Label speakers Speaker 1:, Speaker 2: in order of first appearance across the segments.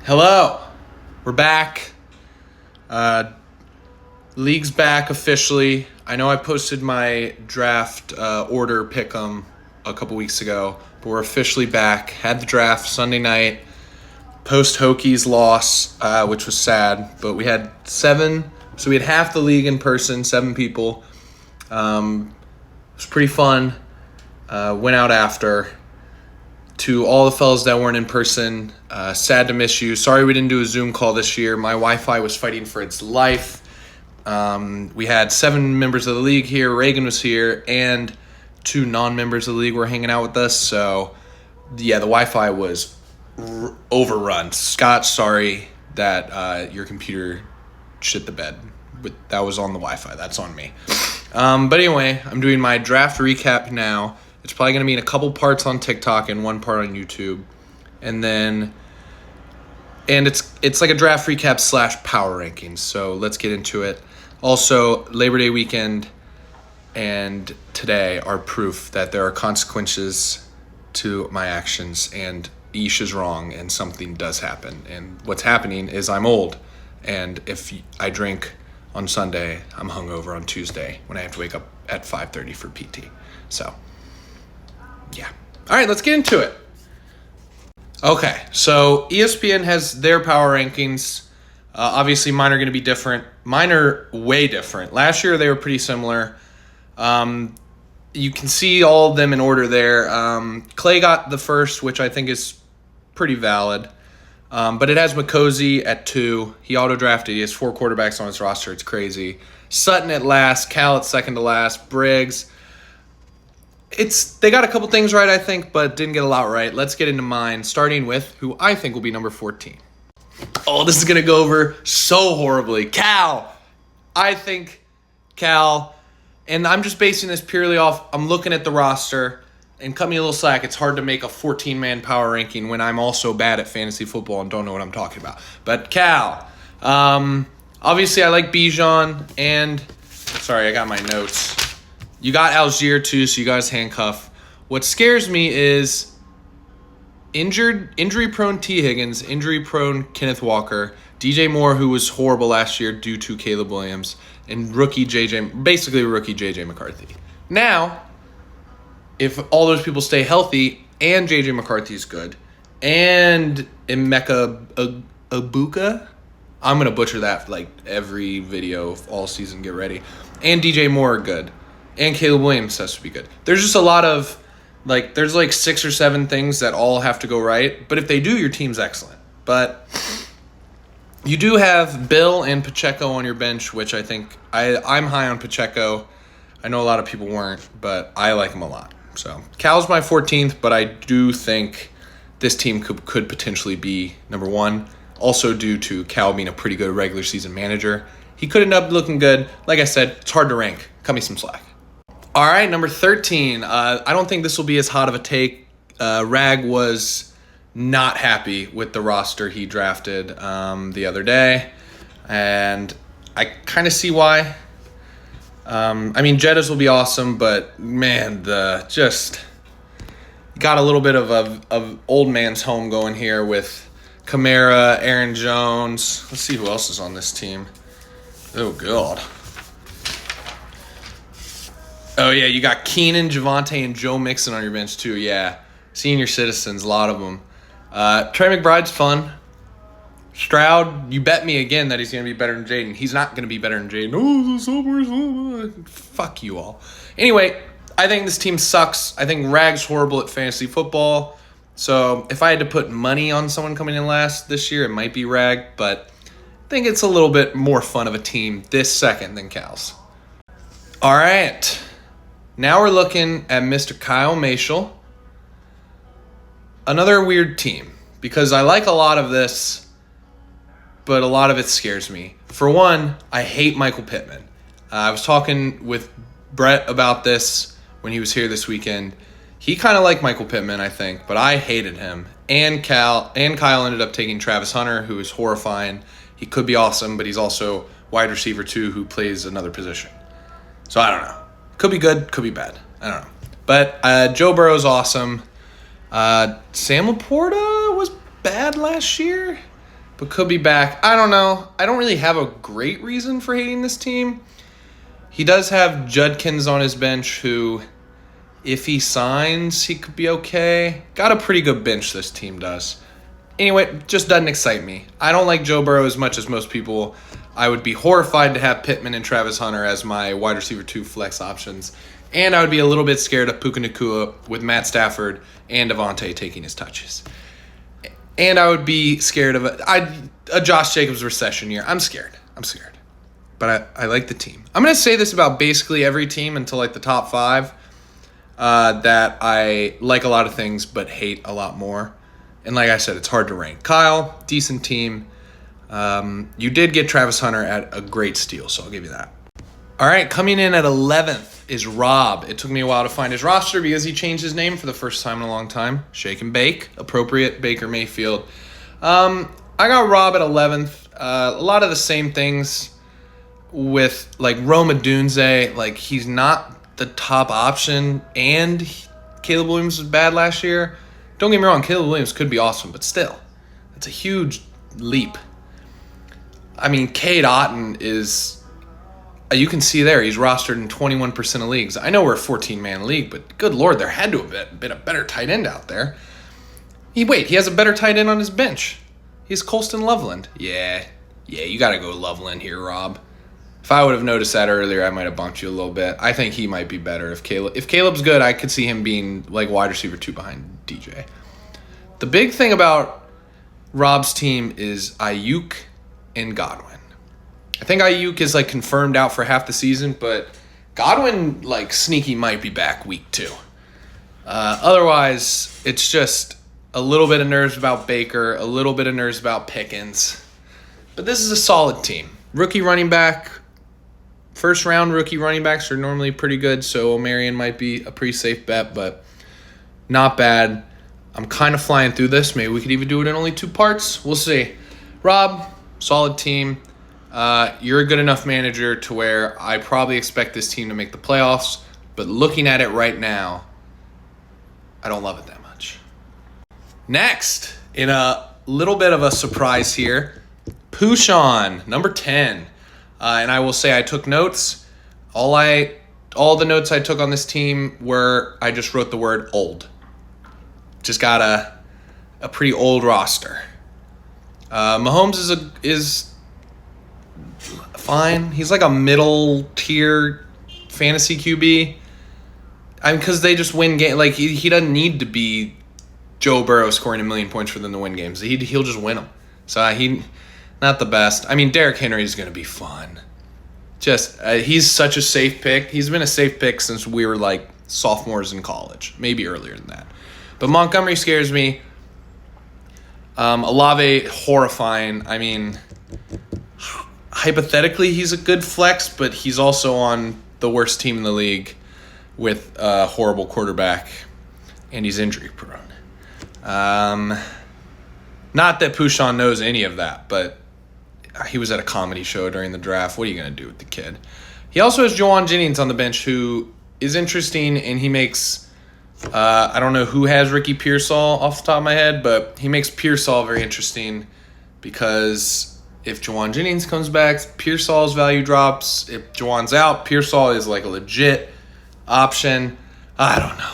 Speaker 1: Hello, we're back. League's back officially. I know I posted my draft order pick'em a couple weeks ago, but we're officially back. Had the draft Sunday night, post Hokies loss, which was sad, but we had 7, so we had half the league in person, 7 people. It was pretty fun. Went out after. To all the fellas that weren't in person, sad to miss you. Sorry we didn't do a Zoom call this year. My Wi-Fi was fighting for its life. We had 7 members of the league here. Reagan was here, and 2 non-members of the league were hanging out with us. So, yeah, the Wi-Fi was overrun. Scott, sorry that your computer shit the bed. But that was on the Wi-Fi. That's on me. But anyway, I'm doing my draft recap now. It's probably going to be in a couple parts on TikTok and 1 part on YouTube. And it's like a draft recap / power rankings. So let's get into it. Also, Labor Day weekend and today are proof that there are consequences to my actions, and Isha's wrong and something does happen. And what's happening is I'm old, and if I drink on Sunday, I'm hungover on Tuesday when I have to wake up at 5:30 for PT. So, yeah. All right, let's get into it. Okay, so ESPN has their power rankings. Obviously, mine are going to be different. Mine are way different. Last year, they were pretty similar. You can see all of them in order there. Clay got the first, which I think is pretty valid. But it has McCosey at 2. He auto-drafted. He has 4 quarterbacks on his roster. It's crazy. Sutton at last. Cal at second to last. Briggs. They got a couple things right, I think, but didn't get a lot right. Let's get into mine, starting with who I think will be number 14. Oh, this is going to go over so horribly. Cal. I think Cal, and I'm just basing this purely off, I'm looking at the roster, and cut me a little slack. It's hard to make a 14-man power ranking when I'm also bad at fantasy football and don't know what I'm talking about. But Cal. Obviously, I like Bijan, and sorry, I got my notes. You got Algier too, so you guys handcuff. What scares me is injury-prone T. Higgins, injury-prone Kenneth Walker, DJ Moore, who was horrible last year due to Caleb Williams, and rookie J.J. McCarthy. Now, if all those people stay healthy and J.J. McCarthy is good, and Emeka Egbuka, I'm going to butcher that for like every video all season, get ready, and DJ Moore are good. And Caleb Williams has to be good. There's just a lot of, there's 6 or 7 things that all have to go right. But if they do, your team's excellent. But you do have Bill and Pacheco on your bench, which I think, I'm high on Pacheco. I know a lot of people weren't, but I like him a lot. So Cal's my 14th, but I do think this team could potentially be number 1. Also due to Cal being a pretty good regular season manager. He could end up looking good. Like I said, it's hard to rank. Cut me some slack. All right, number 13. I don't think this will be as hot of a take. Rag was not happy with the roster he drafted the other day, and I kind of see why. Jettas will be awesome, but man, got a little bit of old man's home going here with Kamara, Aaron Jones. Let's see who else is on this team. Oh, God. Oh, yeah, you got Keenan, Javonte, and Joe Mixon on your bench, too. Yeah, senior citizens, a lot of them. Trey McBride's fun. Stroud, you bet me again that he's going to be better than Jaden. He's not going to be better than Jaden. Oh, fuck you all. Anyway, I think this team sucks. I think Rag's horrible at fantasy football. So if I had to put money on someone coming in last this year, it might be Rag. But I think it's a little bit more fun of a team this second than Cal's. All right. Now we're looking at Mr. Kyle Mashel. Another weird team, because I like a lot of this, but a lot of it scares me. For one, I hate Michael Pittman. I was talking with Brett about this when he was here this weekend. He kind of liked Michael Pittman, I think, but I hated him. And Kyle ended up taking Travis Hunter, who is horrifying. He could be awesome, but he's also wide receiver too, who plays another position. So I don't know. Could be good, could be bad. I don't know. But Joe Burrow's awesome. Sam Laporta was bad last year. but could be back. I don't know. I don't really have a great reason for hating this team. He does have Judkins on his bench who, if he signs, he could be okay. Got a pretty good bench, this team does. Anyway, just doesn't excite me. I don't like Joe Burrow as much as most people. I would be horrified to have Pittman and Travis Hunter as my wide receiver 2 flex options. And I would be a little bit scared of Puka Nacua with Matt Stafford and Devontae taking his touches. And I would be scared of a Josh Jacobs recession year. I'm scared. But I like the team. I'm going to say this about basically every team until like the top 5, that I like a lot of things but hate a lot more. And like I said, it's hard to rank. Kyle, decent team. You did get Travis Hunter at a great steal, so I'll give you that. All right, coming in at 11th is Rob. It took me a while to find his roster because he changed his name for the first time in a long time. Shake and Bake, appropriate, Baker Mayfield. I got Rob at 11th. A lot of the same things with like Rome Odunze. Like, he's not the top option, and Caleb Williams was bad last year. Don't get me wrong, Caleb Williams could be awesome, but still, that's a huge leap. I mean, Cade Otton is, you can see there, he's rostered in 21% of leagues. I know we're a 14-man league, but good Lord, there had to have been a better tight end out there. He has a better tight end on his bench. He's Colston Loveland. Yeah, you got to go Loveland here, Rob. If I would have noticed that earlier, I might have bumped you a little bit. I think he might be better. If Caleb's good, I could see him being like wide receiver 2 behind DJ. The big thing about Rob's team is Ayuk and Godwin. I think Ayuk is like confirmed out for half the season, but Godwin like sneaky might be back week 2. Otherwise, it's just a little bit of nerves about Baker, a little bit of nerves about Pickens. But this is a solid team. Rookie running back. First round rookie running backs are normally pretty good, so O'Marion might be a pretty safe bet, but not bad. I'm kind of flying through this. Maybe we could even do it in only 2 parts. We'll see. Rob, solid team. You're a good enough manager to where I probably expect this team to make the playoffs, but looking at it right now, I don't love it that much. Next, in a little bit of a surprise here, Pushan, number 10. And I will say I took notes. All the notes I took on this team were, I just wrote the word old. Just got a pretty old roster. Mahomes is fine. He's like a middle tier fantasy QB. Because they just win games. Like, he doesn't need to be Joe Burrow scoring 1 million points for them to win games. He'll just win them. So not the best. I mean, Derrick Henry is going to be fun. He's such a safe pick. He's been a safe pick since we were like sophomores in college, maybe earlier than that. But Montgomery scares me. Olave, horrifying. I mean, hypothetically, he's a good flex, but he's also on the worst team in the league with a horrible quarterback, and he's injury prone. Not that Pushan knows any of that, but he was at a comedy show during the draft. What are you going to do with the kid? He also has Juwan Jennings on the bench, who is interesting, and he makes I don't know who has Ricky Pearsall off the top of my head, but he makes Pearsall very interesting because if Juwan Jennings comes back, Pearsall's value drops. If Juwan's out, Pearsall is like a legit option. I don't know.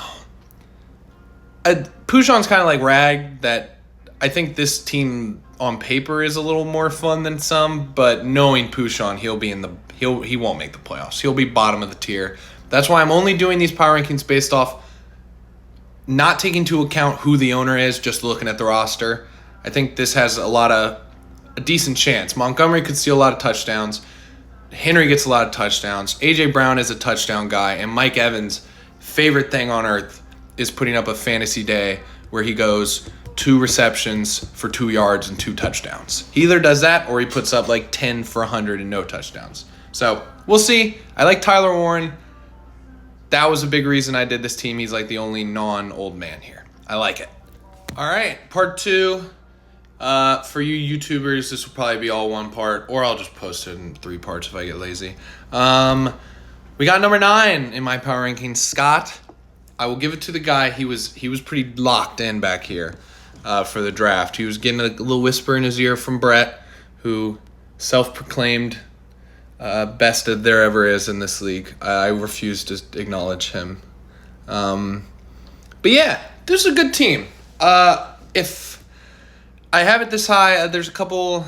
Speaker 1: Pushan's kind of like Rag, that I think this team on paper is a little more fun than some, but knowing Pushan, he won't make the playoffs. He'll be bottom of the tier. That's why I'm only doing these power rankings based off not taking into account who the owner is, just looking at the roster. I think this has a decent chance. Montgomery could steal a lot of touchdowns. Henry gets a lot of touchdowns. A.J. Brown is a touchdown guy, and Mike Evans' favorite thing on earth is putting up a fantasy day where he goes 2 receptions for 2 yards and 2 touchdowns. He either does that or he puts up like 10 for 100 and no touchdowns. So we'll see. I like Tyler Warren. That was a big reason I did this team. He's like the only non-old man here. I like it. All right, part 2. For you YouTubers, this will probably be all 1 part, or I'll just post it in 3 parts if I get lazy. We got number 9 in my power rankings, Scott. I will give it to the guy. He was pretty locked in back here. for the draft. He was getting a little whisper in his ear from Brett, who self-proclaimed best that there ever is in this league. I refuse to acknowledge him. But yeah, this is a good team. If I have it this high, there's a couple.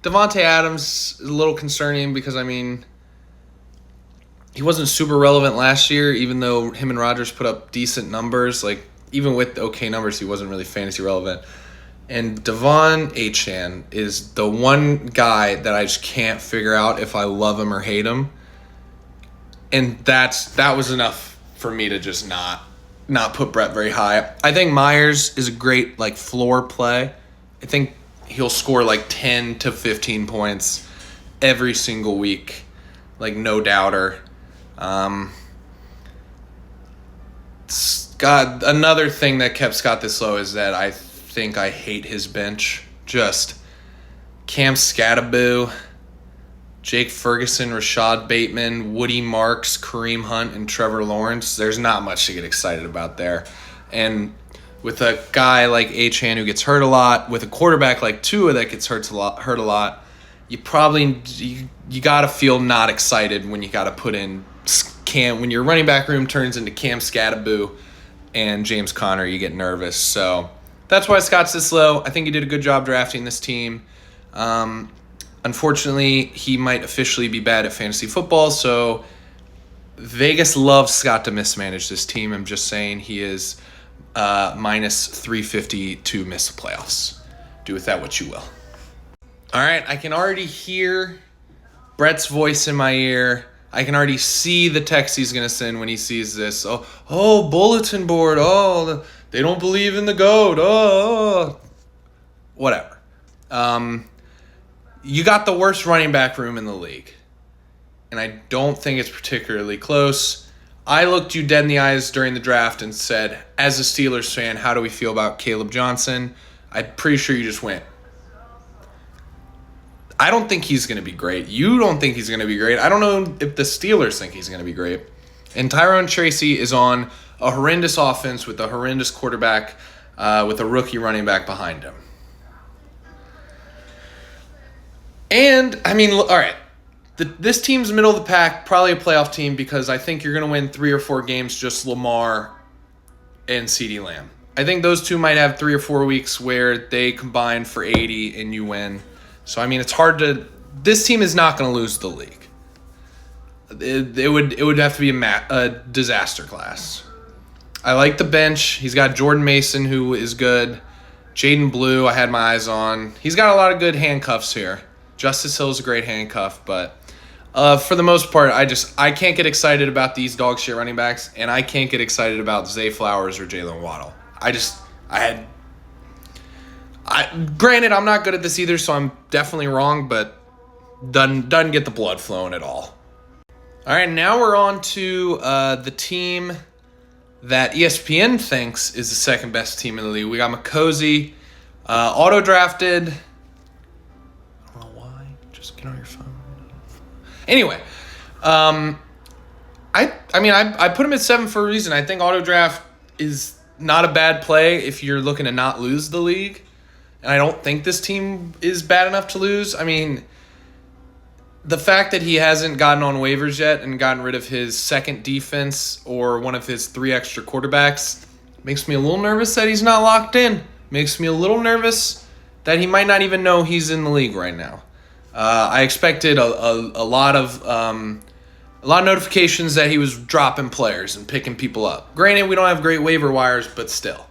Speaker 1: Devontae Adams is a little concerning because, I mean, he wasn't super relevant last year, even though him and Rodgers put up decent numbers. Like, even with okay numbers, he wasn't really fantasy relevant. And Devon Achane is the one guy that I just can't figure out if I love him or hate him. And that was enough for me to just not put Brett very high. I think Myers is a great, like, floor play. I think he'll score like 10 to 15 points every single week. Like, no doubter. Scott, another thing that kept Scott this low is that I think I hate his bench. Just Cam Skattebo, Jake Ferguson, Rashad Bateman, Woody Marks, Kareem Hunt, and Trevor Lawrence. There's not much to get excited about there. And with a guy like Achane who gets hurt a lot, with a quarterback like Tua that gets hurt a lot, you got to feel not excited when you got to put in when your running back room turns into Cam Skattebo and James Conner, you get nervous. So that's why Scott's this low. I think he did a good job drafting this team. Unfortunately, he might officially be bad at fantasy football, so Vegas loves Scott to mismanage this team. I'm just saying he is minus 350 to miss the playoffs. Do with that what you will. All right, I can already hear Brett's voice in my ear. I can already see the text he's going to send when he sees this. Oh, bulletin board. Oh, they don't believe in the GOAT. Oh. Whatever. You got the worst running back room in the league. And I don't think it's particularly close. I looked you dead in the eyes during the draft and said, as a Steelers fan, how do we feel about Caleb Johnson? I'm pretty sure you just went, I don't think he's going to be great. You don't think he's going to be great. I don't know if the Steelers think he's going to be great. And Tyrone Tracy is on a horrendous offense with a horrendous quarterback with a rookie running back behind him. And, I mean, all right, this team's middle of the pack, probably a playoff team because I think you're going to win 3 or 4 games just Lamar and CeeDee Lamb. I think those two might have 3 or 4 weeks where they combine for 80 and you win. So, I mean, it's hard to – this team is not going to lose the league. It would have to be a disaster class. I like the bench. He's got Jordan Mason, who is good. Jaden Blue, I had my eyes on. He's got a lot of good handcuffs here. Justice Hill's a great handcuff, but for the most part, I can't get excited about these dog shit running backs, and I can't get excited about Zay Flowers or Jalen Waddle. Granted, I'm not good at this either, so I'm definitely wrong, but doesn't get the blood flowing at all. All right, now we're on to the team that ESPN thinks is the second best team in the league. We got McCosey, auto-drafted. I don't know why. Just get on your phone. Anyway, I put him at 7 for a reason. I think auto-draft is not a bad play if you're looking to not lose the league. And I don't think this team is bad enough to lose. I mean, the fact that he hasn't gotten on waivers yet and gotten rid of his second defense or one of his 3 extra quarterbacks makes me a little nervous that he's not locked in. Makes me a little nervous that he might not even know he's in the league right now. I expected a lot of notifications that he was dropping players and picking people up. Granted, we don't have great waiver wires, but still.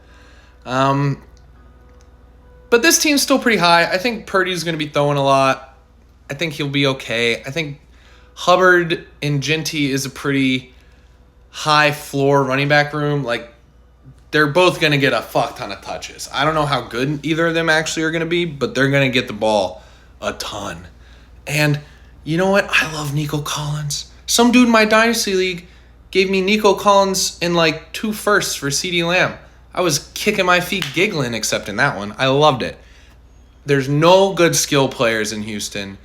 Speaker 1: But this team's still pretty high. I think Purdy's going to be throwing a lot. I think he'll be okay. I think Hubbard and Genty is a pretty high floor running back room. Like, they're both going to get a fuck ton of touches. I don't know how good either of them actually are going to be, but they're going to get the ball a ton. And you know what? I love Nico Collins. Some dude in my Dynasty League gave me Nico Collins in like 2 firsts for CeeDee Lamb. I was kicking my feet giggling accepting that one. I loved it. There's no good skill players in Houston,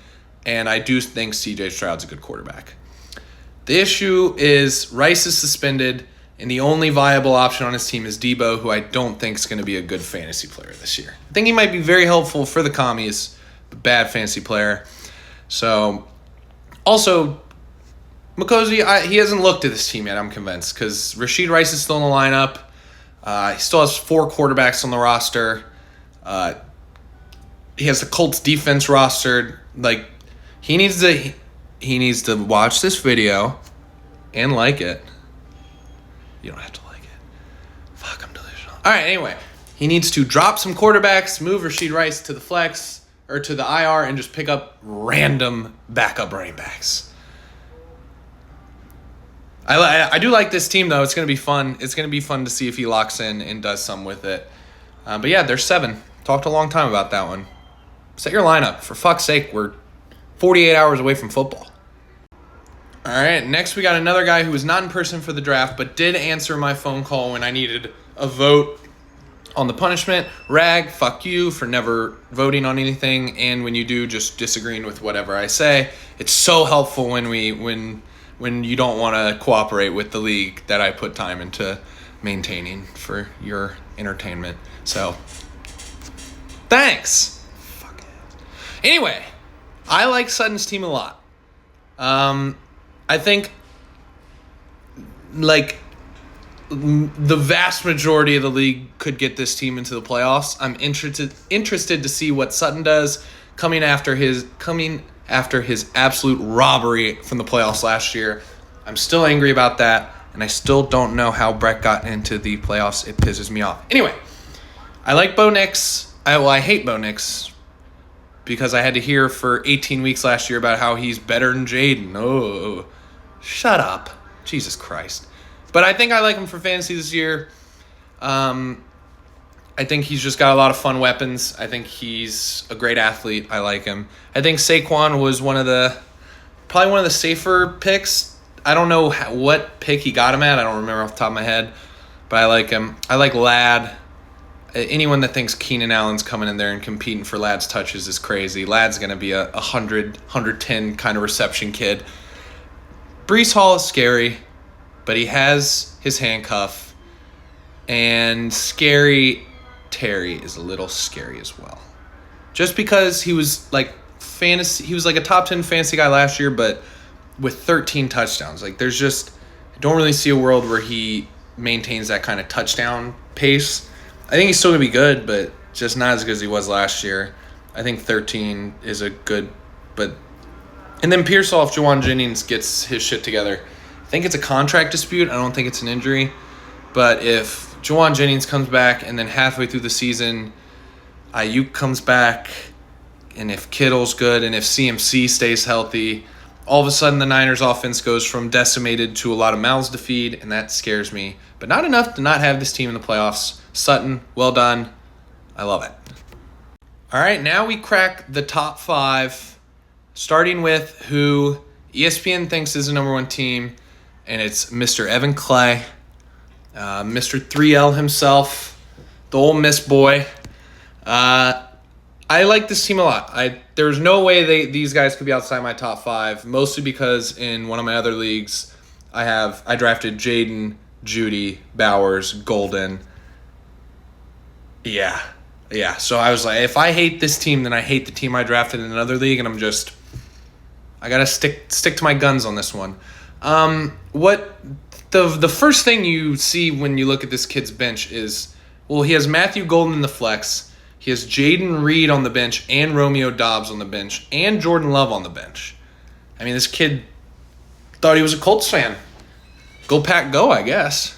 Speaker 1: and I do think C.J. Stroud's a good quarterback. The issue is Rice is suspended, And the only viable option on his team is Debo, who I don't think is going to be a good fantasy player this year. I think he might be very helpful for the commies, but bad fantasy player. So, also, Mikosi, he hasn't looked at this team yet, I'm convinced, because Rashid Rice is still in the lineup. He still has 4 quarterbacks on the roster. He has the Colts defense rostered. Like, he needs to watch this video and like it. You don't have to like it. Fuck, I'm delusional. All right, anyway. He needs to drop some quarterbacks, move Rashid Rice to the flex or to the IR, and just pick up random backup running backs. I do like this team, though. It's going to be fun. It's going to be fun to see if he locks in and does some with it. But yeah, there's 7. Talked a long time about that one. Set your lineup. For fuck's sake, we're 48 hours away from football. All right, next we got another guy who was not in person for the draft, but did answer my phone call when I needed a vote on the punishment. Rag, fuck you for never voting on anything, and when you do, just disagreeing with whatever I say. It's so helpful when you don't want to cooperate with the league that I put time into maintaining for your entertainment. So, thanks. Fuck it. Anyway, I like Sutton's team a lot. I think, like, the vast majority of the league could get this team into the playoffs. I'm interested to see what Sutton does coming after his absolute robbery from the playoffs last year. I'm still angry about that, and I still don't know how Brett got into the playoffs. It pisses me off. Anyway, I like Bo Nix. I hate Bo Nix because I had to hear for 18 weeks last year about how he's better than Jaden. Oh, shut up. Jesus Christ. But I think I like him for fantasy this year. I think he's just got a lot of fun weapons. I think he's a great athlete. I like him. I think Saquon was probably one of the safer picks. I don't know what pick he got him at. I don't remember off the top of my head. But I like him. I like Ladd. Anyone that thinks Keenan Allen's coming in there and competing for Ladd's touches is crazy. Ladd's going to be a 100, 110 kind of reception kid. Breece Hall is scary, but he has his handcuff. And Scary Terry is a little scary as well. Just because he was like a top 10 fantasy guy last year, but with 13 touchdowns. Like, I don't really see a world where he maintains that kind of touchdown pace. I think he's still going to be good, but just not as good as he was last year. I think 13 is a good, but... And then Pearsall, if Juwan Jennings gets his shit together, I think it's a contract dispute. I don't think it's an injury. But if Juwan Jennings comes back and then halfway through the season, Ayuk comes back, and if Kittle's good and if CMC stays healthy, all of a sudden the Niners offense goes from decimated to a lot of mouths to feed, and that scares me. But not enough to not have this team in the playoffs. Sutton, well done. I love it. All right, now we crack the top 5, starting with who ESPN thinks is the number 1 team, and it's Mr. Evan Clay, Mr. 3L himself, the old Miss boy. I like this team a lot. There's no way these guys could be outside my top 5, mostly because in one of my other leagues, I drafted Jaden, Judy, Bowers, Golden. Yeah. So I was like, if I hate this team, then I hate the team I drafted in another league, and I gotta stick to my guns on this one. What the first thing you see when you look at this kid's bench is, well, he has Matthew Golden in the flex. He has Jaden Reed on the bench and Romeo Doubs on the bench and Jordan Love on the bench. I mean, this kid thought he was a Colts fan. Go Pack, go, I guess.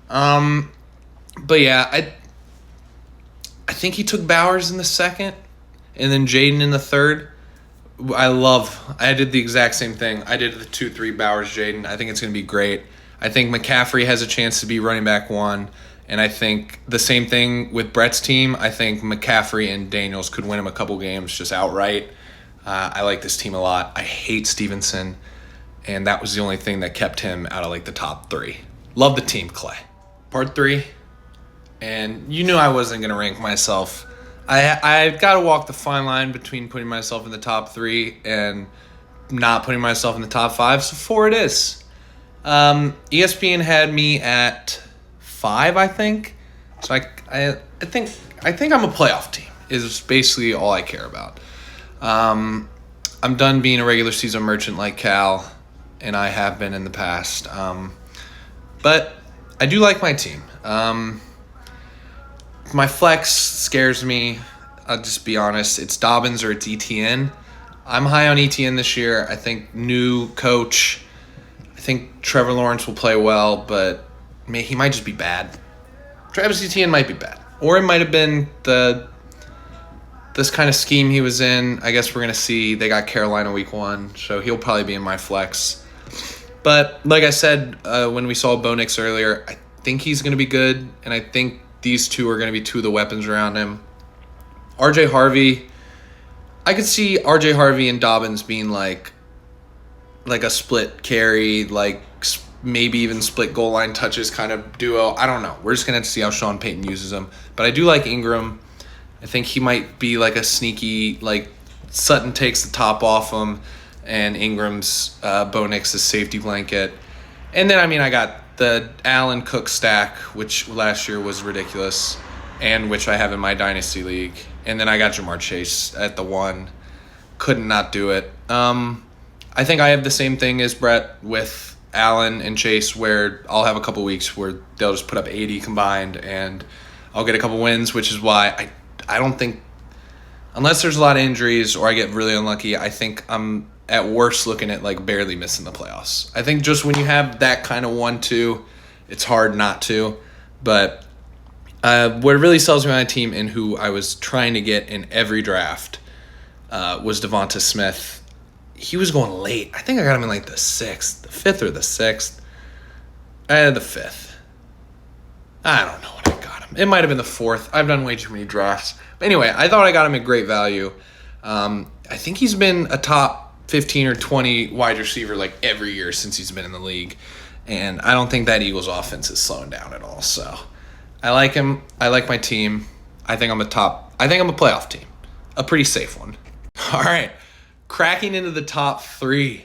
Speaker 1: But yeah, I think he took Bowers in the second and then Jaden in the third. I did the exact same thing. I did the 2-3 Bowers, Jaden. I think it's going to be great. I think McCaffrey has a chance to be running back 1. And I think the same thing with Brett's team. I think McCaffrey and Daniels could win him a couple games just outright. I like this team a lot. I hate Stevenson, and that was the only thing that kept him out of like the top 3. Love the team, Clay. Part 3, and you knew I wasn't going to rank myself. I've got to walk the fine line between putting myself in the top 3 and not putting myself in the top 5, so 4 it is. ESPN had me at 5, I think. So I think I'm a playoff team. Is basically all I care about. I'm done being a regular season merchant like Cal, and I have been in the past. But I do like my team. My flex scares me. I'll just be honest. It's Dobbins or it's ETN. I'm high on ETN this year. I think new coach. I think Trevor Lawrence will play well, but he might just be bad. Travis Etienne might be bad. Or it might have been this kind of scheme he was in. I guess we're going to see. They got Carolina week 1, so he'll probably be in my flex. But like I said when we saw Bo Nix earlier, I think he's going to be good, and I think these two are going to be two of the weapons around him. RJ Harvey, I could see RJ Harvey and Dobbins being like a split carry, like maybe even split goal line touches kind of duo. I don't know. We're just going to have to see how Sean Payton uses him. But I do like Ingram. I think he might be like a sneaky, like Sutton takes the top off him and Ingram's Bo Nix's safety blanket. And then, I got the Allen Cook stack, which last year was ridiculous, and which I have in my Dynasty League. And then I got Jamar Chase at the 1. Couldn't not do it. I think I have the same thing as Brett with Allen and Chase, where I'll have a couple weeks where they'll just put up 80 combined, and I'll get a couple wins, which is why I don't think, unless there's a lot of injuries or I get really unlucky, I think I'm at worst looking at like barely missing the playoffs. I think just when you have that kind of 1-2, it's hard not to. But what really sells me on my team and who I was trying to get in every draft was Devonta Smith. He was going late. I think I got him in like the 6th, the 5th or the 6th. I had the 5th. I don't know what I got him. It might have been the 4th. I've done way too many drafts. But anyway, I thought I got him at great value. I think he's been a top 15 or 20 wide receiver like every year since he's been in the league. And I don't think that Eagles offense is slowing down at all. So I like him. I like my team. I think I'm a playoff team. A pretty safe one. All right. Cracking into the top 3.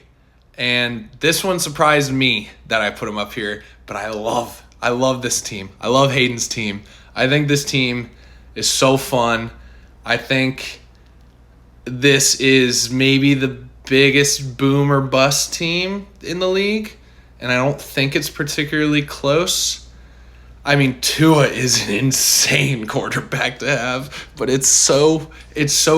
Speaker 1: And this one surprised me that I put him up here. But I love this team. I love Hayden's team. I think this team is so fun. I think this is maybe the biggest boom or bust team in the league, and I don't think it's particularly close. Tua is an insane quarterback to have, but it's so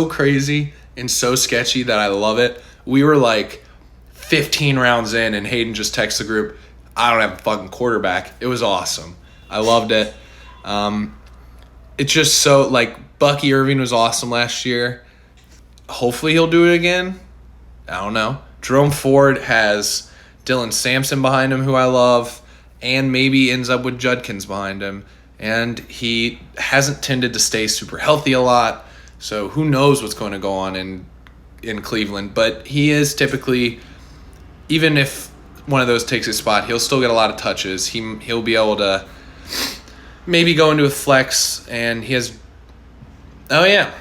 Speaker 1: crazy and so sketchy that I love it. We were like 15 rounds in, and Hayden just texted the group, I don't have a fucking quarterback. It was awesome. I loved it. It's just so, like, Bucky Irving was awesome last year. Hopefully he'll do it again. I don't know. Jerome Ford has Dylan Sampson behind him, who I love, and maybe ends up with Judkins behind him. And he hasn't tended to stay super healthy a lot, so who knows what's going to go on in Cleveland. But he is typically, even if one of those takes his spot, he'll still get a lot of touches. He'll be able to maybe go into a flex, and he has... Oh, yeah.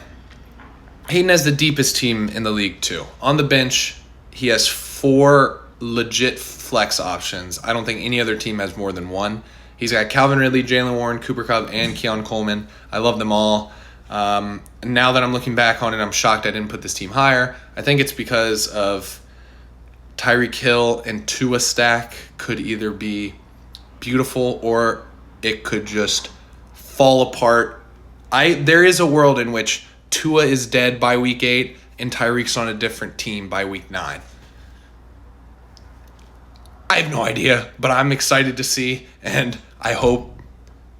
Speaker 1: Hayden has the deepest team in the league, too. On the bench, he has 4 legit flex options. I don't think any other team has more than 1. He's got Calvin Ridley, Jalen Warren, Cooper Kupp, and Keon Coleman. I love them all. Now that I'm looking back on it, I'm shocked I didn't put this team higher. I think it's because of Tyreek Hill and Tua stack could either be beautiful or it could just fall apart. There is a world in which Tua is dead by week 8 and Tyreek's on a different team by week 9. I have no idea, but I'm excited to see, and I hope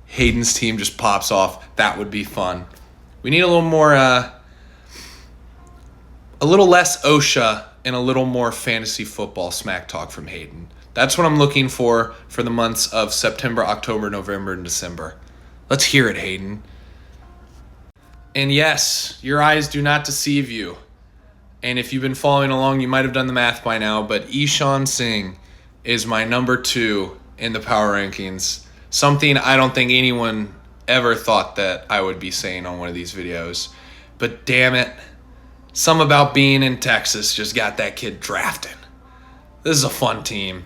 Speaker 1: Hayden's team just pops off. That would be fun. We need a little more, a little less OSHA and a little more fantasy football smack talk from Hayden. That's what I'm looking for the months of September, October, November, and December. Let's hear it, Hayden. And yes, your eyes do not deceive you. And if you've been following along, you might have done the math by now, but Ishan Singh is my number 2 in the power rankings. Something I don't think anyone ever thought that I would be saying on one of these videos. But damn it, some about being in Texas just got that kid drafted. This is a fun team.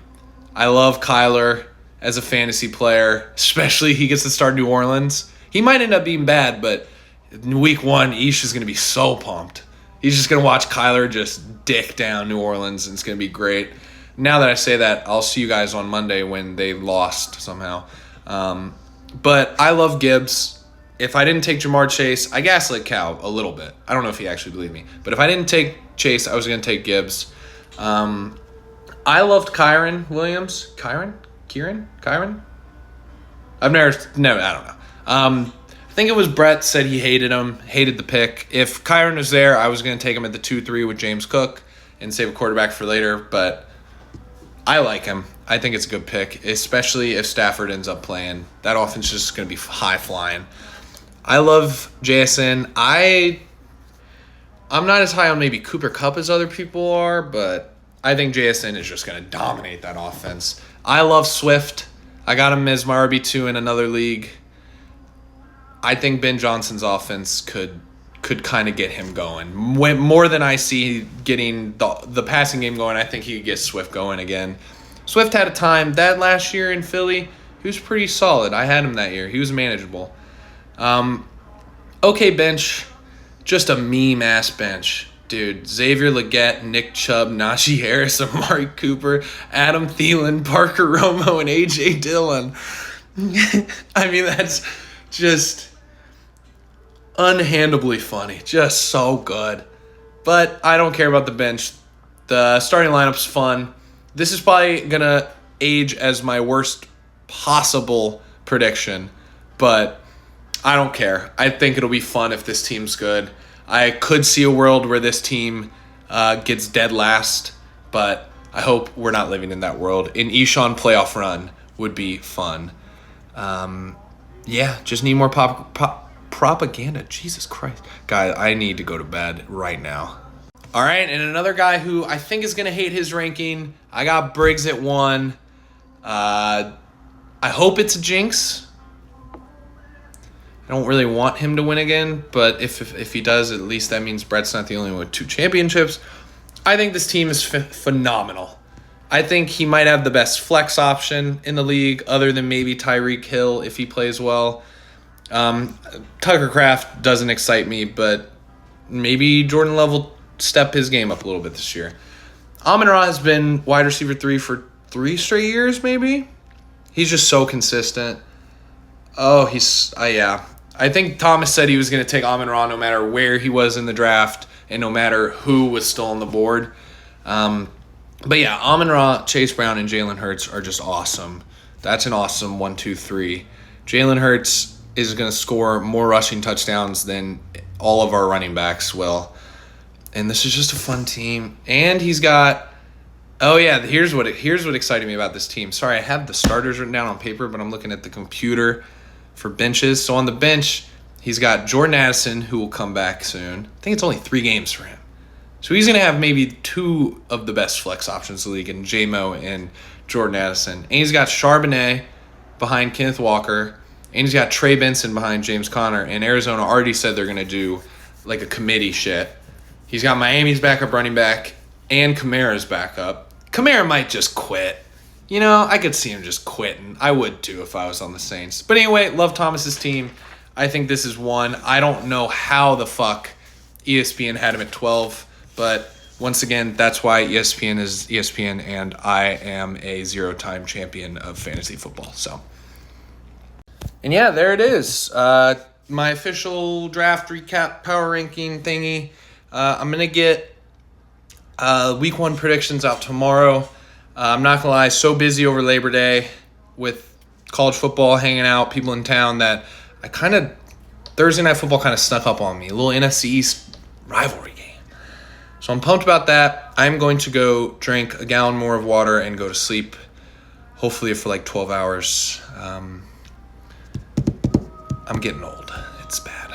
Speaker 1: I love Kyler as a fantasy player, especially he gets to start New Orleans. He might end up being bad, but in week 1, Ish is going to be so pumped. He's just going to watch Kyler just dick down New Orleans, and it's going to be great. Now that I say that, I'll see you guys on Monday when they lost somehow. But I love Gibbs. If I didn't take Jamar Chase, I gaslit Cal a little bit. I don't know if he actually believed me. But if I didn't take Chase, I was going to take Gibbs. I loved Kyren Williams. Kyren? I don't know. I think it was Brett said he hated the pick. If Kyren was there, I was going to take him at the 2-3 with James Cook and save a quarterback for later, but I like him. I think it's a good pick, especially if Stafford ends up playing. That offense is just going to be high flying. I love JSN. I'm not as high on maybe Cooper Kupp as other people are, but I think JSN is just going to dominate that offense. I love Swift. I got him as my RB2 in another league. I think Ben Johnson's offense could kind of get him going. More than I see getting the passing game going, I think he could get Swift going again. Swift had a time that last year in Philly. He was pretty solid. I had him that year. He was manageable. Okay, bench. Just a meme-ass bench. Dude, Xavier Legette, Nick Chubb, Najee Harris, Amari Cooper, Adam Thielen, Parker Romo, and A.J. Dillon. I mean, that's just unhandably funny. Just so good. But I don't care about the bench. The starting lineup's fun. This is probably going to age as my worst possible prediction. But I don't care. I think it'll be fun if this team's good. I could see a world where this team gets dead last. But I hope we're not living in that world. An Eshawn playoff run would be fun. Yeah, just need more propaganda. Jesus Christ. Guys, I need to go to bed right now. All right, and another guy who I think is going to hate his ranking. I got Briggs at 1. I hope it's a jinx. I don't really want him to win again, but if he does, at least that means Brett's not the only one with 2 championships. I think this team is phenomenal. I think he might have the best flex option in the league, other than maybe Tyreek Hill if he plays well. Tucker Kraft doesn't excite me, but maybe Jordan Love will step his game up a little bit this year. Amon-Ra has been wide receiver 3 for 3 straight years, maybe. He's just so consistent. Yeah. I think Thomas said he was going to take Amon-Ra no matter where he was in the draft and no matter who was still on the board. But yeah, Amon-Ra, Chase Brown, and Jalen Hurts are just awesome. That's an awesome 1, 2, 3. Jalen Hurts is going to score more rushing touchdowns than all of our running backs will. And this is just a fun team. And he's got here's what excited me about this team. Sorry, I have the starters written down on paper, but I'm looking at the computer for benches. So on the bench, he's got Jordan Addison, who will come back soon. I think it's only 3 games for him. So he's going to have maybe 2 of the best flex options in the league in J-Mo and Jordan Addison. And he's got Charbonnet behind Kenneth Walker. And he's got Trey Benson behind James Conner. And Arizona already said they're going to do like a committee shit. He's got Miami's backup running back and Kamara's backup. Kamara might just quit. You know, I could see him just quitting. I would too if I was on the Saints. But anyway, love Thomas's team. I think this is one. I don't know how the fuck ESPN had him at 12. But once again, that's why ESPN is ESPN, and I am a 0-time champion of fantasy football. So, and yeah, there it is. My official draft recap power ranking thingy. I'm going to get week 1 predictions out tomorrow. I'm not going to lie, so busy over Labor Day with college football, hanging out, people in town, that Thursday Night Football kind of snuck up on me. A little NFC East rivalry game. So I'm pumped about that. I'm going to go drink a gallon more of water and go to sleep, hopefully for like 12 hours. I'm getting old. It's bad.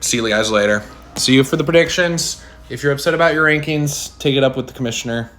Speaker 1: See you guys later. See you for the predictions. If you're upset about your rankings, take it up with the commissioner.